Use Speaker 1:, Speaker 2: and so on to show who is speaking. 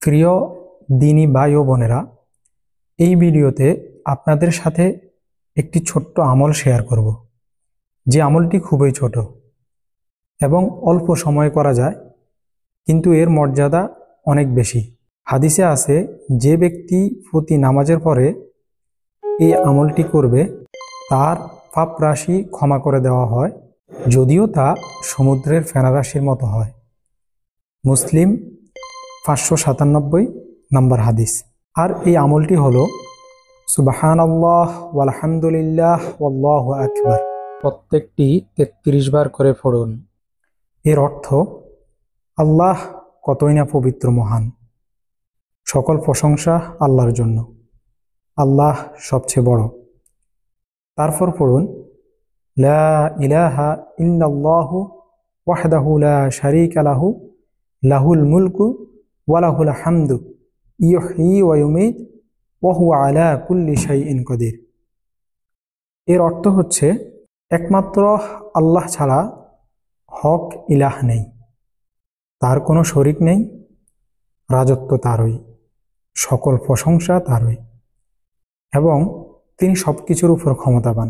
Speaker 1: প্রিয় দিনী ভাই ও বোনেরা, এই ভিডিওতে আপনাদের সাথে একটি ছোট্ট আমল শেয়ার করব, যে আমলটি খুবই ছোট এবং অল্প সময় করা যায়, কিন্তু এর মর্যাদা অনেক বেশি। হাদিসে আছে, যে ব্যক্তি প্রতি নামাজের পরে এই আমলটি করবে তার পাপ রাশি ক্ষমা করে দেওয়া হয়, যদিও তা সমুদ্রের ফেনা রাশির মতো হয়। মুসলিম 597 নম্বর হাদিস। আর এই আমলটি হলো সুবহানাল্লাহ ওয়ালহামদুলিল্লাহ ওয়াল্লাহু আকবার, প্রত্যেকটি 33 বার করে পড়ুন। এর অর্থ, আল্লাহ কতই না পবিত্র মহান, সকল প্রশংসা আল্লাহর জন্য, আল্লাহ সবচেয়ে বড়। তারপর পড়ুন, লা ইলাহা ইল্লাল্লাহু ওয়াহদাহু লা শারীকা লাহু লাহুল মুলকু ওয়া লাহুল হামদু ইউহয়ী ওয়া ইউমীত ওয়া হুয়া আলা কুল্লি শাইইন কাদির। এর অর্থ হচ্ছে, একমাত্র আল্লাহ ছাড়া হক ইলাহ নেই, তার কোনো শরিক নেই, রাজত্ব তারই, সকল প্রশংসা তারই, এবং তিনি সব কিছুর উপর ক্ষমতাবান।